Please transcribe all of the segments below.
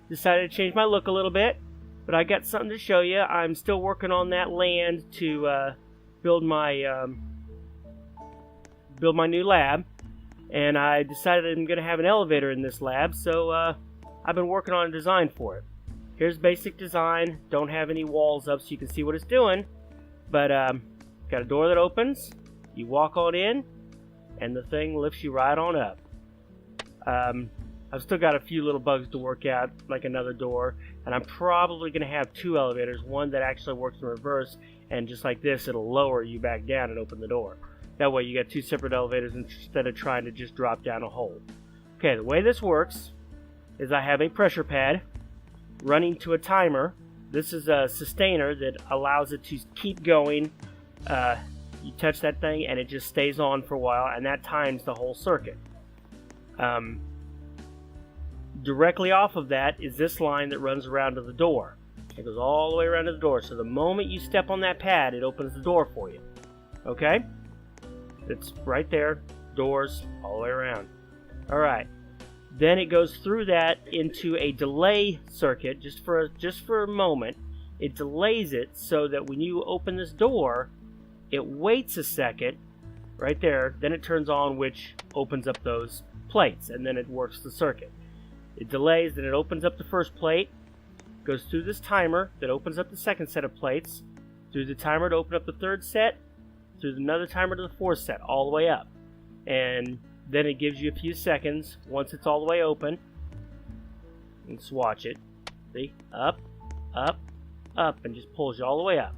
Decided to change my look a little bit, but I got something to show you. I'm still working on that land to build my new lab, and I decided I'm going to have an elevator in this lab, so I've been working on a design for it. Here's basic design. Don't have any walls up so you can see what it's doing, but got a door that opens. You walk on in, and the thing lifts you right on up. I've still got a few little bugs to work out, like another door, and I'm probably going to have two elevators, one that actually works in reverse, and just like this, it'll lower you back down and open the door. That way you got two separate elevators instead of trying to just drop down a hole. Okay, the way this works is I have a pressure pad running to a timer. This is a sustainer that allows it to keep going. You touch that thing and it just stays on for a while, and that times the whole circuit. Directly off of that is this line that runs around to the door. It goes all the way around to the door. So the moment you step on that pad, it opens the door for you. Okay? It's right there. Doors all the way around. Alright. Then it goes through that into a delay circuit just for a moment. It delays it so that when you open this door, it waits a second right there. Then it turns on, which opens up those plates, and then it works the circuit. It delays, then it opens up the first plate, goes through this timer that opens up the second set of plates, through the timer to open up the third set, through another timer to the fourth set, all the way up. And then it gives you a few seconds once it's all the way open. Let's watch it. See? Up, up, up, and just pulls you all the way up.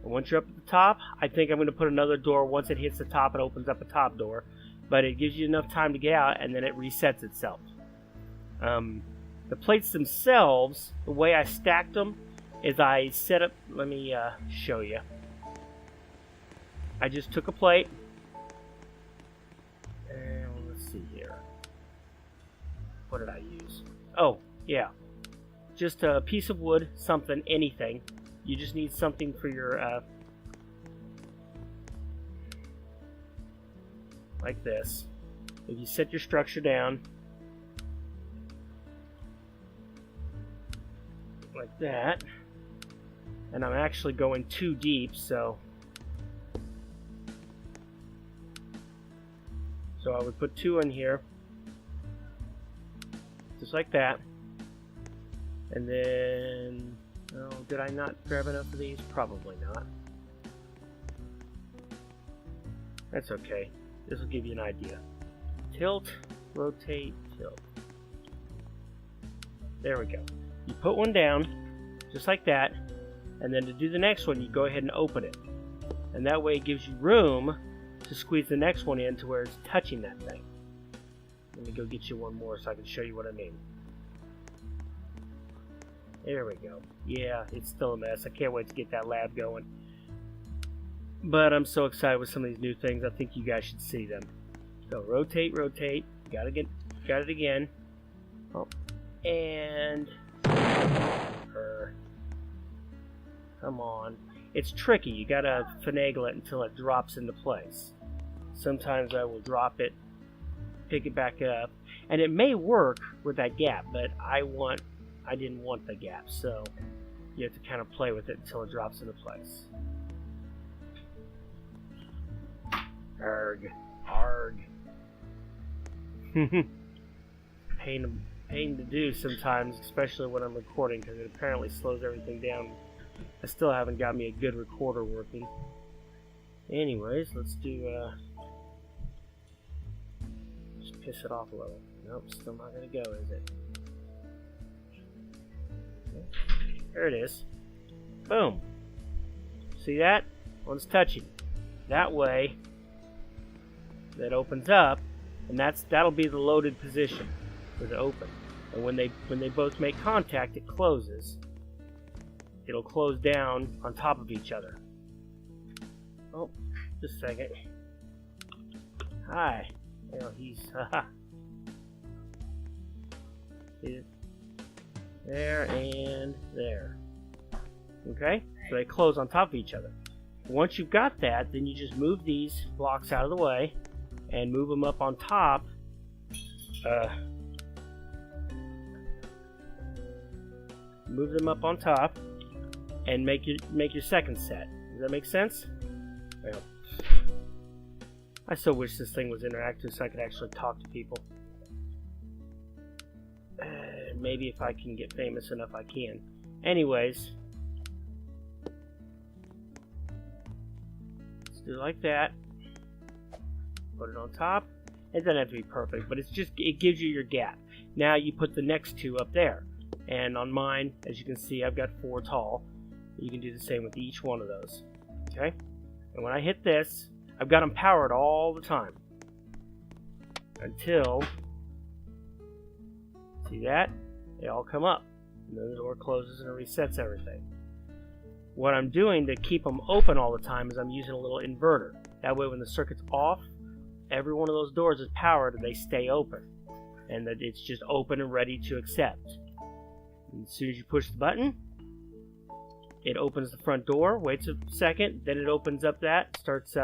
And once you're up at the top, I think I'm going to put another door. Once it hits the top, it opens up a top door. But it gives you enough time to get out, and then it resets itself. The plates themselves, the way I stacked them is I set up, let me show you. I just took a plate, and let's see here. What did I use? Oh, yeah. Just a piece of wood, something, anything. You just need something for your, like this. If you set your structure down, like that, and I'm actually going too deep, so I would put two in here, just like that, and then, oh, did I not grab enough of these? Probably not. That's okay. This will give you an idea. Tilt, rotate, tilt. There we go. You put one down, just like that, and then to do the next one, you go ahead and open it. And that way it gives you room to squeeze the next one in to where it's touching that thing. Let me go get you one more so I can show you what I mean. There we go. Yeah, it's still a mess. I can't wait to get that lab going. But I'm so excited with some of these new things. I think you guys should see them. So rotate, rotate. Got it again. Oh, and come on. It's tricky. You gotta finagle it until it drops into place. Sometimes I will drop it, pick it back up, and it may work with that gap, but I didn't want the gap, so you have to kind of play with it until it drops into place. Arg. Arg. Pain to do sometimes, especially when I'm recording, because it apparently slows everything down. I still haven't got me a good recorder working. Anyways, let's do, just piss it off a little. Nope, still not gonna go, is it? There it is. Boom. See that? One's touching. That way, that opens up, and that'll be the loaded position with it open. And when they both make contact, it closes. it'll close down on top of each other. Oh, just a second. Hi. He's there and there. Okay, so they close on top of each other. Once you've got that, then you just move these blocks out of the way and move them up on top. Move them up on top and make your second set. Does that make sense? Well, I so wish this thing was interactive so I could actually talk to people. Maybe if I can get famous enough, I can. Anyways, let's do it like that. Put it on top. It doesn't have to be perfect, but it gives you your gap. Now you put the next two up there. And on mine, as you can see, I've got 4 tall. You can do the same with each one of those. Okay? And when I hit this, I've got them powered all the time. Until, see that? They all come up. And then the door closes and it resets everything. What I'm doing to keep them open all the time is I'm using a little inverter. That way when the circuit's off, every one of those doors is powered and they stay open. And that it's just open and ready to accept. And as soon as you push the button, it opens the front door, waits a second, then it opens up that, starts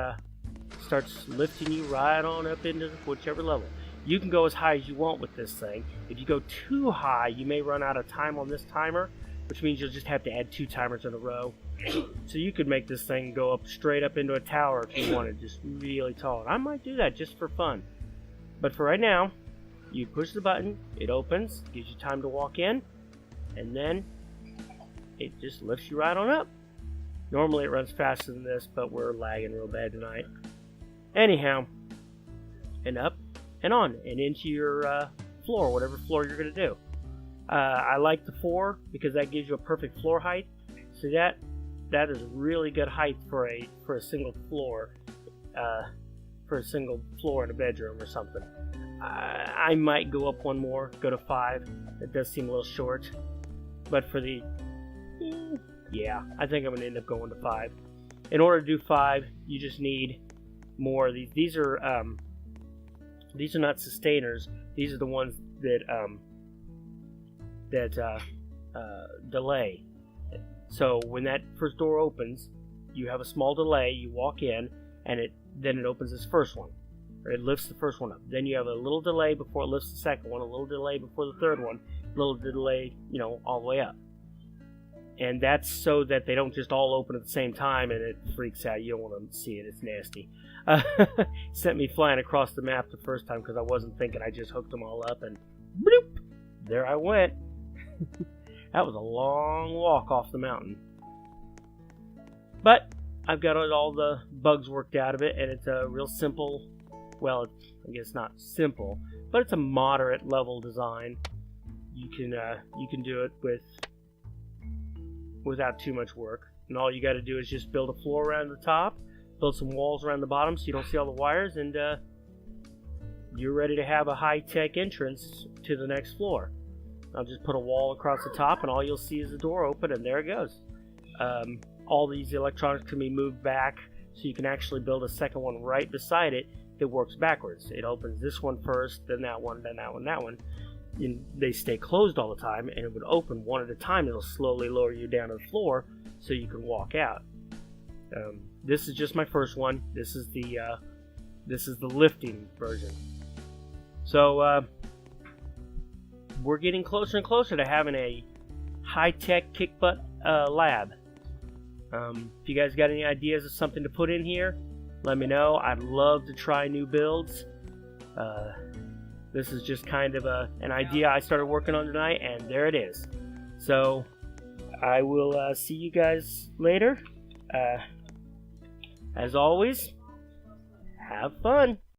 lifting you right on up into whichever level. You can go as high as you want with this thing. If you go too high, you may run out of time on this timer, which means you'll just have to add 2 timers in a row. So you could make this thing go up straight up into a tower if you wanted, just really tall. And I might do that just for fun. But for right now, you push the button, it opens, gives you time to walk in, and then it just lifts you right on up. Normally it runs faster than this, but we're lagging real bad tonight. Anyhow, and up and on and into your floor, whatever floor you're going to do. I like the 4 because that gives you a perfect floor height. So that is really good height for a single floor, in a bedroom or something. I might go up one more, go to 5. It does seem a little short, but for the yeah, I think I'm going to end up going to 5. In order to do 5, you just need more of these. These are not sustainers. These are the ones that delay. So when that first door opens, you have a small delay. You walk in, and then it opens this first one, or it lifts the first one up. Then you have a little delay before it lifts the second one, a little delay before the third one, a little delay, all the way up. And that's so that they don't just all open at the same time and it freaks out. You don't want to see it. It's nasty. Sent me flying across the map the first time because I wasn't thinking. I just hooked them all up and bloop, there I went. That was a long walk off the mountain. But I've got all the bugs worked out of it, and it's a real simple, well, I guess not simple, but it's a moderate level design. You can do it without too much work. And all you got to do is just build a floor around the top, build some walls around the bottom so you don't see all the wires, and you're ready to have a high-tech entrance to the next floor. I'll just put a wall across the top, and all you'll see is the door open, and there it goes. All these electronics can be moved back, so you can actually build a second one right beside it that works backwards. It opens this one first, then that one, then that one, that one. And they stay closed all the time, and it would open one at a time. It'll slowly lower you down to the floor so you can walk out. This is just my first one. This is the lifting version. So we're getting closer and closer to having a high-tech kick-butt lab. If you guys got any ideas of something to put in here, let me know. I'd love to try new builds. This is just kind of an idea I started working on tonight, and there it is. So I will see you guys later. As always, have fun.